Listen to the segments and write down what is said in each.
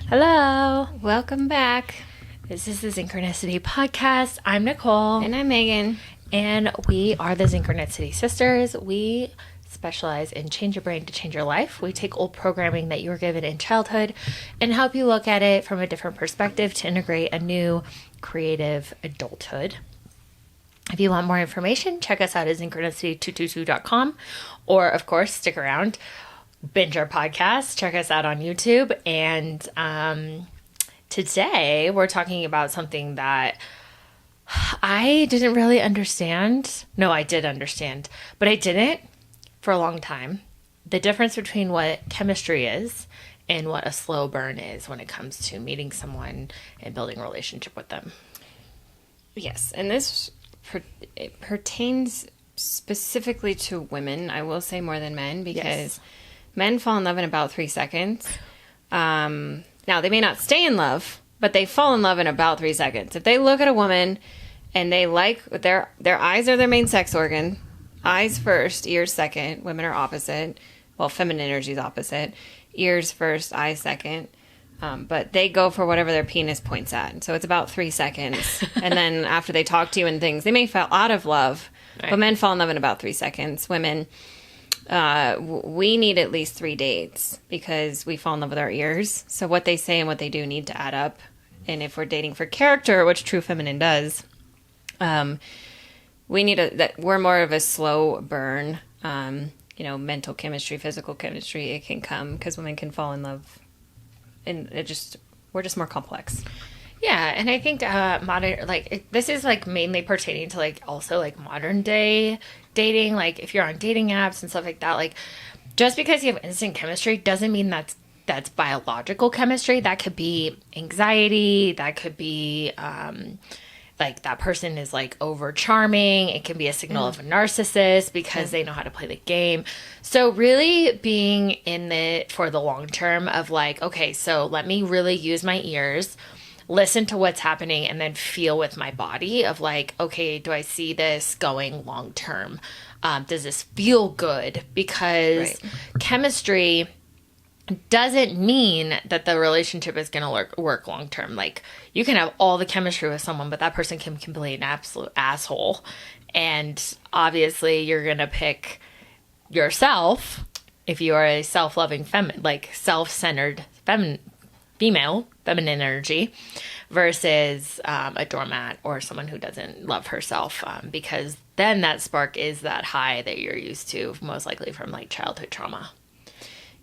Hello. Welcome back. This is the Synchronicity Podcast. I'm Nicole. And I'm Megan. And we are the Synchronicity Sisters. We specialize in change your brain to change your life. We take old programming that you were given in childhood and help you look at it from a different perspective to integrate a new creative adulthood. If you want more information, check us out at synchronicity222.com, or of course, stick around, binge our podcast, check us out on YouTube. And today we're talking about something that I didn't really understand. No, I did understand, but I didn't for a long time. The difference between what chemistry is and what a slow burn is when it comes to meeting someone and building a relationship with them. Yes, and this it pertains specifically to women, I will say, more than men, because men fall in love in about 3 seconds. Now, they may not stay in love, but they fall in love in about 3 seconds. If they look at a woman and they like their eyes are their main sex organ, eyes first, ears second. Women are opposite. Well, feminine energy is opposite. Ears first, eyes second. But they go for whatever their penis points at. So it's about 3 seconds. And then after they talk to you and things, they may fall out of love. Right. But men fall in love in about 3 seconds. Women, we need at least 3 dates because we fall in love with our ears. So what they say and what they do need to add up. And if we're dating for character, which true feminine does, we need that we're more of a slow burn. Mental chemistry, physical chemistry, it can come because women can fall in love. And we're just more complex. Yeah, and I think modern, this is mainly pertaining to also modern day dating. Like if you're on dating apps and stuff like that, just because you have instant chemistry doesn't mean that's biological chemistry. That could be anxiety. That could be that person is over charming. It can be a signal of a narcissist because they know how to play the game. So really being in it for the long term of okay, so let me really use my ears, listen to what's happening, and then feel with my body of okay, do I see this going long term? Does this feel good? Because chemistry doesn't mean that the relationship is going to work long term. You can have all the chemistry with someone, but that person can be an absolute asshole. And obviously you're going to pick yourself if you are a self-loving self-centered female, feminine energy, versus a doormat or someone who doesn't love herself, because then that spark is that high that you're used to, most likely from childhood trauma.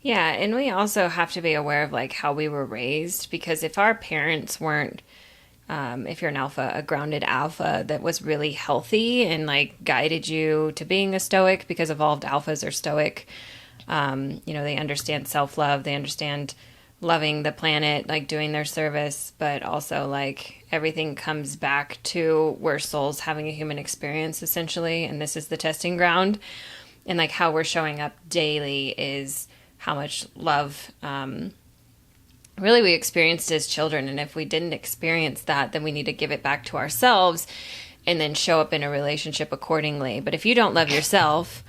Yeah, and we also have to be aware of how we were raised, because if our parents weren't, if you're an alpha, a grounded alpha that was really healthy and guided you to being a stoic, because evolved alphas are stoic. They understand self-love, they understand loving the planet, doing their service, but also everything comes back to we're souls having a human experience essentially, and this is the testing ground, and how we're showing up daily is how much love really we experienced as children. And if we didn't experience that, then we need to give it back to ourselves and then show up in a relationship accordingly. But if you don't love yourself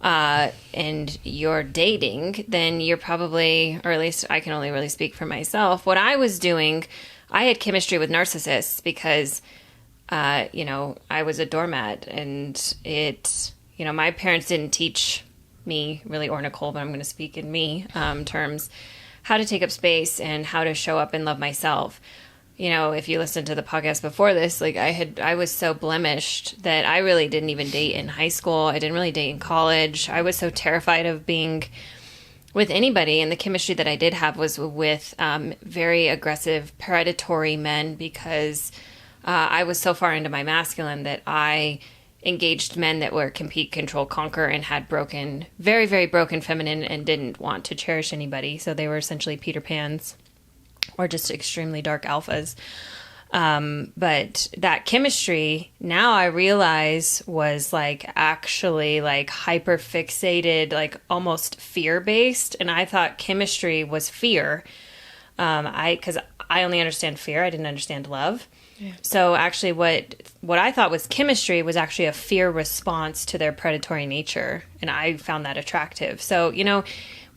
and you're dating, then you're probably, or at least I can only really speak for myself, what I was doing, I had chemistry with narcissists because I was a doormat, and my parents didn't teach me really, or Nicole, but I'm going to speak in me terms, how to take up space and how to show up and love myself. If you listened to the podcast before this, I was so blemished that I really didn't even date in high school. I didn't really date in college. I was so terrified of being with anybody. And the chemistry that I did have was with very aggressive, predatory men, because I was so far into my masculine that I engaged men that were compete, control, conquer, and had broken, very, very broken feminine and didn't want to cherish anybody. So they were essentially Peter Pans or just extremely dark alphas. But that chemistry, now I realize, was actually hyper fixated, almost fear based. And I thought chemistry was fear. Because I only understand fear. I didn't understand love. Yeah. So actually what I thought was chemistry was actually a fear response to their predatory nature. And I found that attractive. So,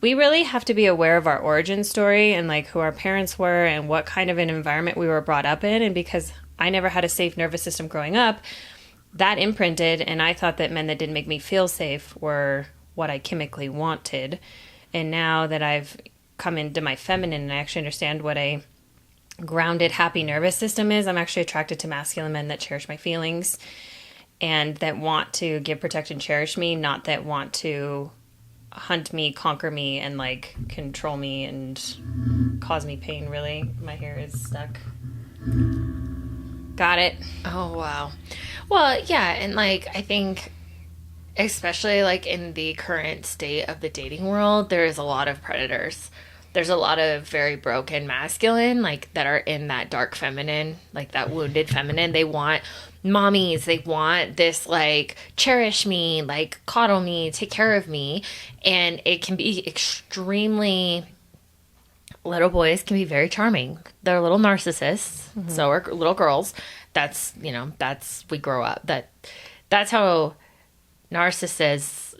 we really have to be aware of our origin story and like who our parents were and what kind of an environment we were brought up in. And because I never had a safe nervous system growing up, that imprinted, and I thought that men that didn't make me feel safe were what I chemically wanted. And now that I've come into my feminine and I actually understand what a grounded, happy nervous system is, I'm actually attracted to masculine men that cherish my feelings and that want to give, protect, and cherish me, not that want to hunt me, conquer me, and like control me and cause me pain. Really, my hair is stuck. Got it. Oh, wow. Well, yeah, and like I think especially like in the current state of the dating world, there is a lot of predators. There's a lot of very broken masculine, like that are in that dark feminine, like that wounded feminine. They want mommies. They want this like cherish me, like coddle me, take care of me. And it can be extremely, little boys can be very charming. They're little narcissists. Mm-hmm. So are little girls. That's, you know, we grow up. That's how narcissists,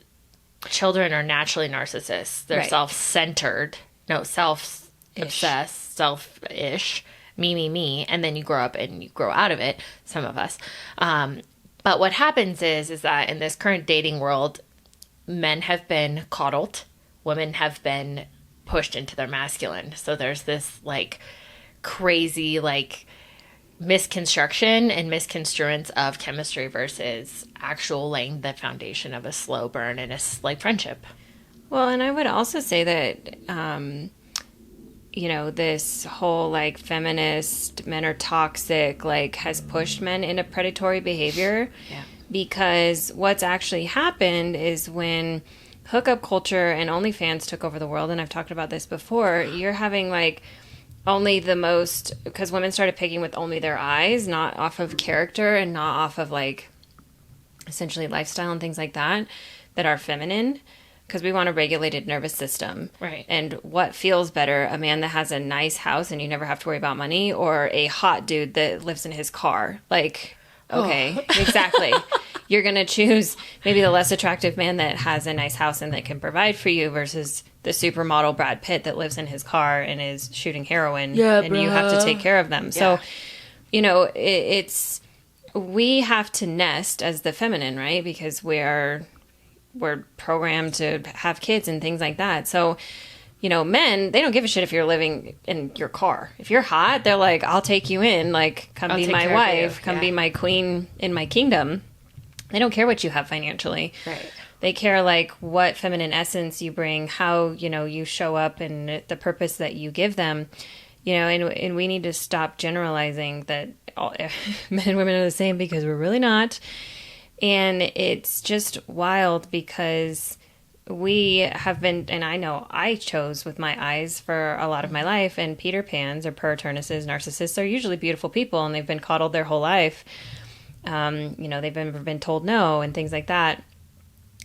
children are naturally narcissists. They're self-centered. No, self-obsessed, selfish, me, and then you grow up and you grow out of it, some of us. But what happens is that in this current dating world, men have been coddled, women have been pushed into their masculine. So there's this, like, crazy, like, misconstruction and misconstruence of chemistry versus actual laying the foundation of a slow burn and a, like, friendship. Well, and I would also say that, you know, this whole like feminist men are toxic, like has pushed men into predatory behavior. Yeah. Because what's actually happened is when hookup culture and OnlyFans took over the world, and I've talked about this before, you're having like only the most, because women started picking with only their eyes, not off of character and not off of like essentially lifestyle and things like that are feminine. Because we want a regulated nervous system. Right. And what feels better, a man that has a nice house and you never have to worry about money, or a hot dude that lives in his car? Like, okay, exactly. You're going to choose maybe the less attractive man that has a nice house and that can provide for you versus the supermodel Brad Pitt that lives in his car and is shooting heroin and you have to take care of them. Yeah. So, you know, we have to nest as the feminine, right? Because we're programmed to have kids and things like that. So, you know, men, they don't give a shit if you're living in your car. If you're hot, they're like, I'll take you in. Like, come be my wife. Come be my queen in my kingdom. They don't care what you have financially. Right. They care, like, what feminine essence you bring, how, you know, you show up and the purpose that you give them. You know, and we need to stop generalizing that all, men and women are the same, because we're really not. And it's just wild because we have been, and I know I chose with my eyes for a lot of my life, and Peter Pans or Purturnuses, narcissists are usually beautiful people and they've been coddled their whole life. You know, they've been told no and things like that.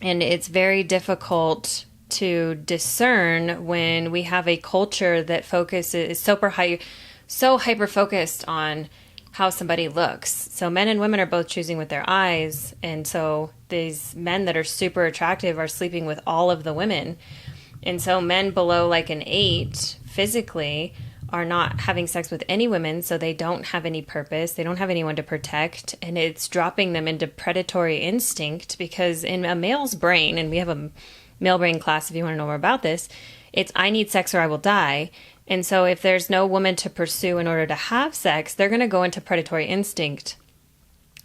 And it's very difficult to discern when we have a culture that focuses, so hyper-focused on how somebody looks. So men and women are both choosing with their eyes. And so these men that are super attractive are sleeping with all of the women. And so men below like an 8 physically are not having sex with any women. So they don't have any purpose. They don't have anyone to protect. And it's dropping them into predatory instinct, because in a male's brain, and we have a male brain class if you want to know more about this, it's I need sex or I will die. And so if there's no woman to pursue in order to have sex, they're going to go into predatory instinct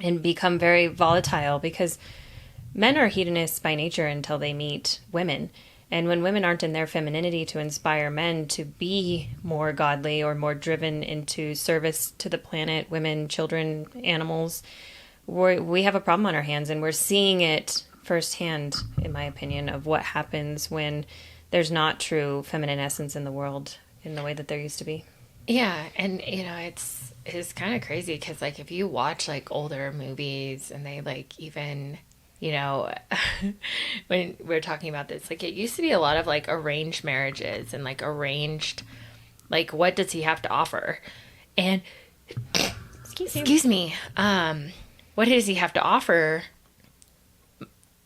and become very volatile, because men are hedonists by nature until they meet women. And when women aren't in their femininity to inspire men to be more godly or more driven into service to the planet, women, children, animals, we have a problem on our hands. And we're seeing it firsthand, in my opinion, of what happens when there's not true feminine essence in the world in the way that there used to be. Yeah, and you know, it's kind of crazy because like if you watch like older movies and they like even, you know, when we're talking about this, like it used to be a lot of like arranged marriages and like arranged, like what does he have to offer? And excuse me, what does he have to offer?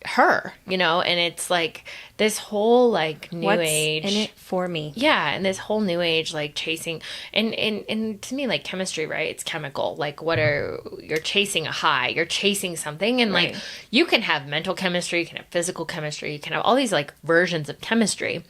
her, and it's like this whole like new What's age in it for me? yeah, and this whole new age like chasing and to me like chemistry, right? It's chemical. Like you're chasing a high, you're chasing something, and Right. like you can have mental chemistry, you can have physical chemistry, you can have all these like versions of chemistry.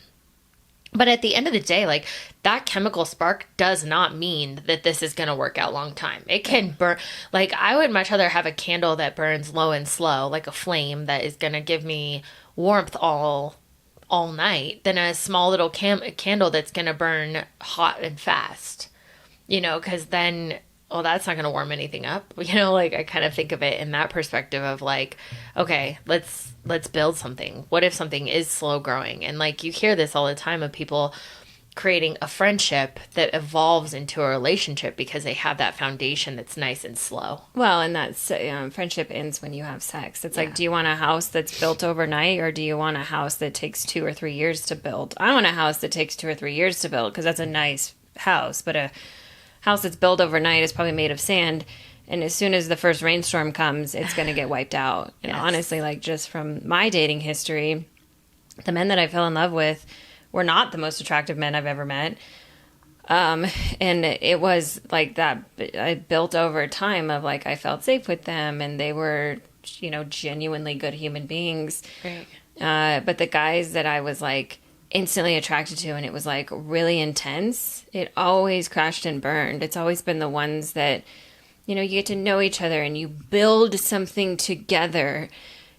But at the end of the day, like that chemical spark does not mean that this is going to work out long time. It can burn. Like I would much rather have a candle that burns low and slow, like a flame that is going to give me warmth all night, than a small little candle that's going to burn hot and fast. Because then, well, that's not going to warm anything up. Like I kind of think of it in that perspective of like, okay, let's build something. What if something is slow growing? And like you hear this all the time of people creating a friendship that evolves into a relationship because they have that foundation that's nice and slow. Well, and that's friendship ends when you have sex. It's Yeah. like, do you want a house that's built overnight, or do you want a house that takes 2 or 3 years to build? I want a house that takes 2 or 3 years to build because that's a nice house. But a house that's built overnight is probably made of sand, and as soon as the first rainstorm comes, it's going to get wiped out. And Yes. honestly, like just from my dating history, the men that I fell in love with were not the most attractive men I've ever met. And it was like that. I built over time of like I felt safe with them, and they were, genuinely good human beings. Right. But the guys that I was like instantly attracted to, and it was like really intense, it always crashed and burned. It's always been the ones that, you get to know each other and you build something together.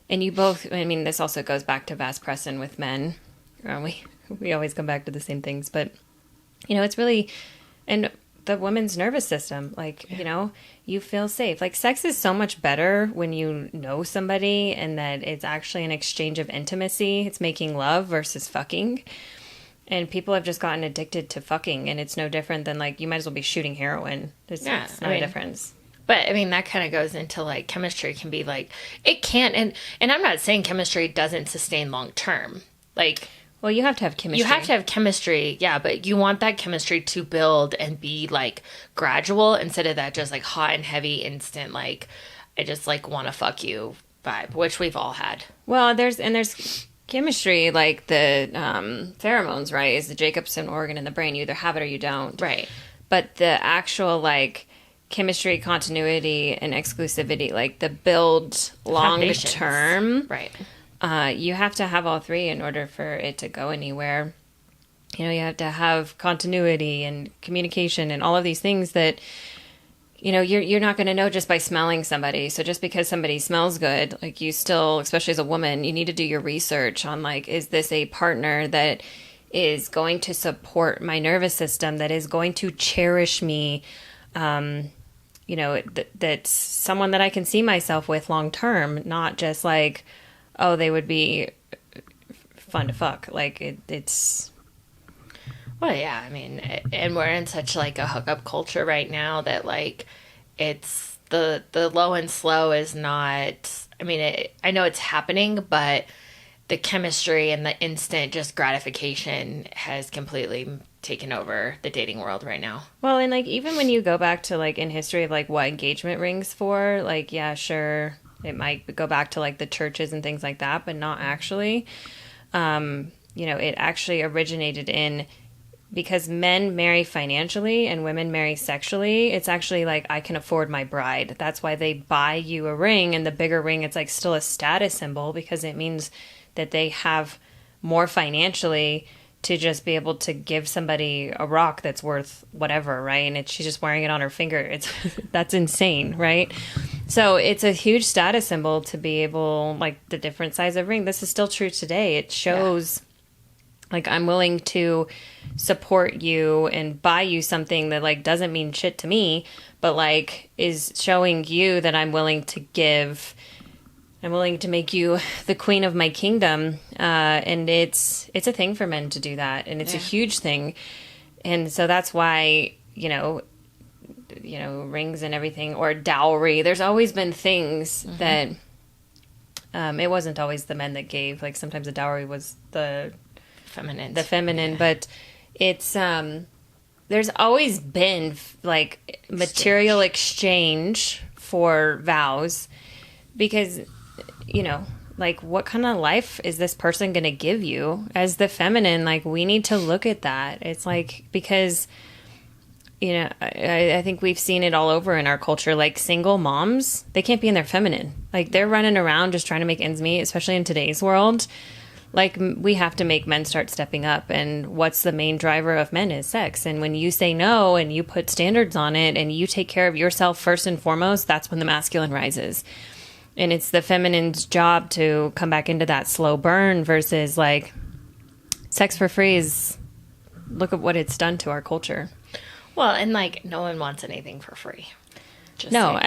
And you both, I mean, this also goes back to Vas Presson with men. We always come back to the same things, but it's really, and the woman's nervous system, like, you feel safe. Like sex is so much better when you know somebody and that it's actually an exchange of intimacy. It's making love versus fucking. And people have just gotten addicted to fucking, and it's no different than like, you might as well be shooting heroin. It's no difference. But I mean, that kind of goes into like chemistry can be like, it can't, and I'm not saying chemistry doesn't sustain long term. Like, well, you have to have chemistry. you have to have chemistry, yeah, but you want that chemistry to build and be like gradual instead of that just like hot and heavy instant, like, I just like want to fuck you vibe, which we've all had. Well, there's chemistry, like the pheromones, right? Is the Jacobson organ in the brain. You either have it or you don't. Right. But the actual like chemistry, continuity, and exclusivity, like the build long Foundations. term, Right. You have to have all three in order for it to go anywhere. You have to have continuity and communication and all of these things that, you're not going to know just by smelling somebody. So just because somebody smells good, like you still, especially as a woman, you need to do your research on like, is this a partner that is going to support my nervous system, that is going to cherish me, that's someone that I can see myself with long term, not just like, oh, they would be fun to fuck. Like it's. Well, yeah, I mean, and we're in such like a hookup culture right now that like it's the low and slow is not. I mean, I know it's happening, but the chemistry and the instant just gratification has completely taken over the dating world right now. Well, and like even when you go back to like in history of like what engagement rings for, like yeah, sure, it might go back to like the churches and things like that, but not actually. It actually originated in. Because men marry financially and women marry sexually, it's actually like, I can afford my bride. That's why they buy you a ring, and the bigger ring, it's like still a status symbol because it means that they have more financially to just be able to give somebody a rock that's worth whatever, right? And she's just wearing it on her finger. That's insane, right? So it's a huge status symbol to be able, like the different size of ring. This is still true today. It shows... Like, I'm willing to support you and buy you something that, like, doesn't mean shit to me, but, like, is showing you that I'm willing to give. I'm willing to make you the queen of my kingdom. And it's a thing for men to do that. And it's a huge thing. And so that's why, rings and everything, or dowry. There's always been things that it wasn't always the men that gave. Like, sometimes the dowry was the feminine, but it's there's always been like material exchange for vows because like, what kind of life is this person going to give you? As the feminine, like, we need to look at that. It's like, because, you know, I think we've seen it all over in our culture. Like, single moms, they can't be in their feminine. Like, they're running around just trying to make ends meet, especially in today's world. Like, we have to make men start stepping up. And what's the main driver of men is sex. And when you say no and you put standards on it and you take care of yourself first and foremost, that's when the masculine rises. And it's the feminine's job to come back into that slow burn versus, like, sex for free is, look at what it's done to our culture. Well, and like, no one wants anything for free. Just no,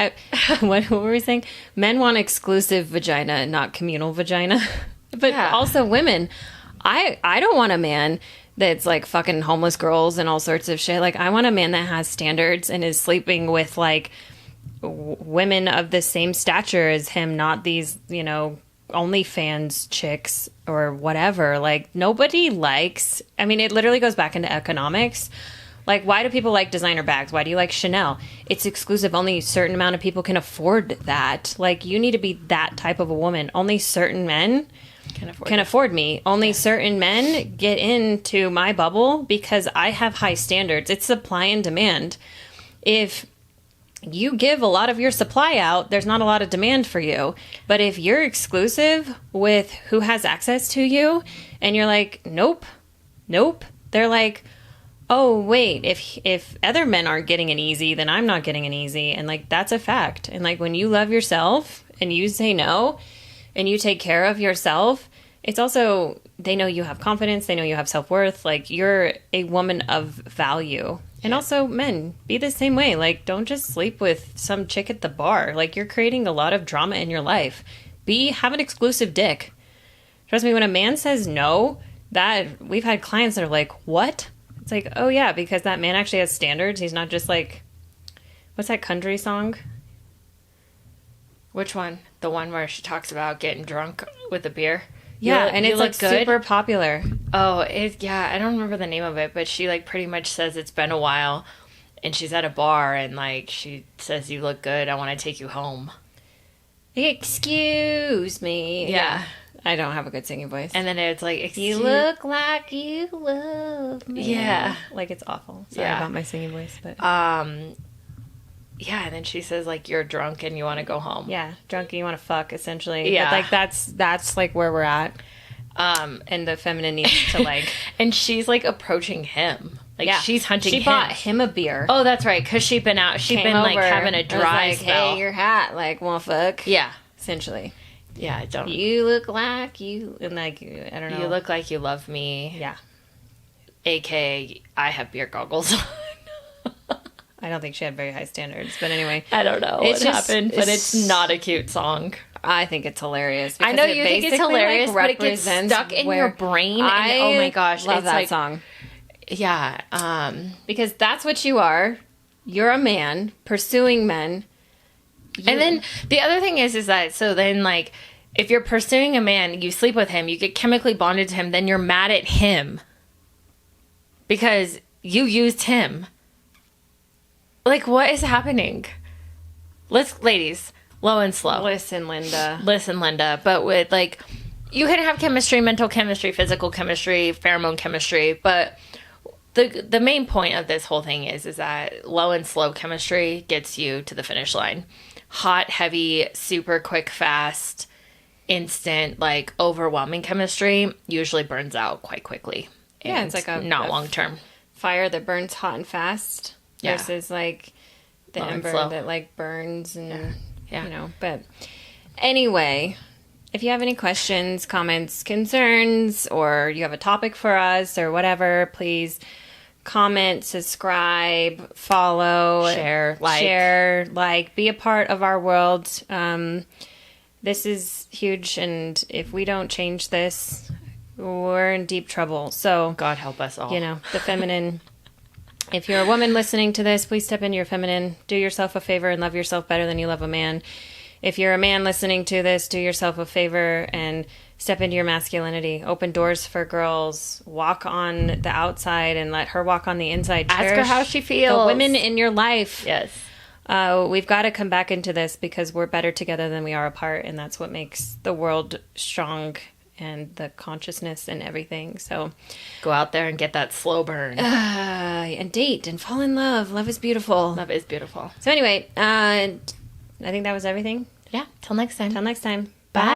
what were we saying? Men want exclusive vagina, not communal vagina. But also women. I don't want a man that's like fucking homeless girls and all sorts of shit. Like, I want a man that has standards and is sleeping with like women of the same stature as him, not these, you know, OnlyFans chicks or whatever. Like, nobody likes, I mean, it literally goes back into economics. Like, why do people like designer bags? Why do you like Chanel? It's exclusive. Only a certain amount of people can afford that. Like, you need to be that type of a woman. Only certain men can afford me. Only certain men get into my bubble because I have high standards. It's supply and demand. If you give a lot of your supply out, there's not a lot of demand for you. But if you're exclusive with who has access to you and you're like, nope, they're like, oh, wait, if other men aren't getting an easy, then I'm not getting an easy. And like, that's a fact. And like, when you love yourself and you say no and you take care of yourself, it's also, they know you have confidence. They know you have self-worth. Like, you're a woman of value. And also, men, be the same way. Like, don't just sleep with some chick at the bar. Like, you're creating a lot of drama in your life. Have an exclusive dick. Trust me, when a man says no, that we've had clients that are like, what? It's like, oh yeah, because that man actually has standards. He's not just like, what's that country song? Which one? The one where she talks about getting drunk with a beer? Yeah, and it's like super popular. Oh, I don't remember the name of it, but she like pretty much says it's been a while and she's at a bar and like she says, you look good, I want to take you home. Excuse me. Yeah. I don't have a good singing voice. And then it's like, you look like you love me. Yeah. Like, it's awful. Sorry about my singing voice, but yeah, and then she says like, you're drunk and you want to go home. Yeah, drunk and you want to fuck, essentially. Yeah. But like, that's like where we're at. And the feminine needs to like, and she's like approaching him. Like, she's hunting him. She bought him a beer. Oh, that's right, because she'd been like having a dry like, spell. Hey, your hat, like, wanna fuck? Yeah. Essentially. Yeah, don't. You look like you, and like, I don't know. You look like you love me. Yeah. AKA, I have beer goggles on. I don't think she had very high standards, but anyway. I don't know what happened, but it's not a cute song. I think it's hilarious. I know you think it's hilarious, but it gets stuck in your brain. And, oh my gosh, love that song. Yeah. Because that's what you are. You're a man pursuing men. And then the other thing is that, so then like, if you're pursuing a man, you sleep with him, you get chemically bonded to him, then you're mad at him because you used him. Like, what is happening? Ladies, low and slow. Listen, Linda. But with like, you can have chemistry, mental chemistry, physical chemistry, pheromone chemistry, but the main point of this whole thing is that low and slow chemistry gets you to the finish line. Hot, heavy, super quick, fast, instant, like overwhelming chemistry usually burns out quite quickly. Yeah, it's like not long term fire that burns hot and fast versus like the low ember that like burns and you know. But anyway, if you have any questions, comments, concerns, or you have a topic for us or whatever, please comment, subscribe, follow, share, be a part of our world. This is huge, and if we don't change this, we're in deep trouble. So God help us all. You know, the feminine. If you're a woman listening to this, please step into your feminine. Do yourself a favor and love yourself better than you love a man. If you're a man listening to this, do yourself a favor and step into your masculinity. Open doors for girls. Walk on the outside and let her walk on the inside. Ask her how she feels. The women in your life. Yes. We've got to come back into this because we're better together than we are apart, and that's what makes the world strong and the consciousness and everything. So Go out there and get that slow burn. and date and fall in love. Love is beautiful. Love is beautiful. So anyway, I think that was everything. Yeah. Till next time. Till next time.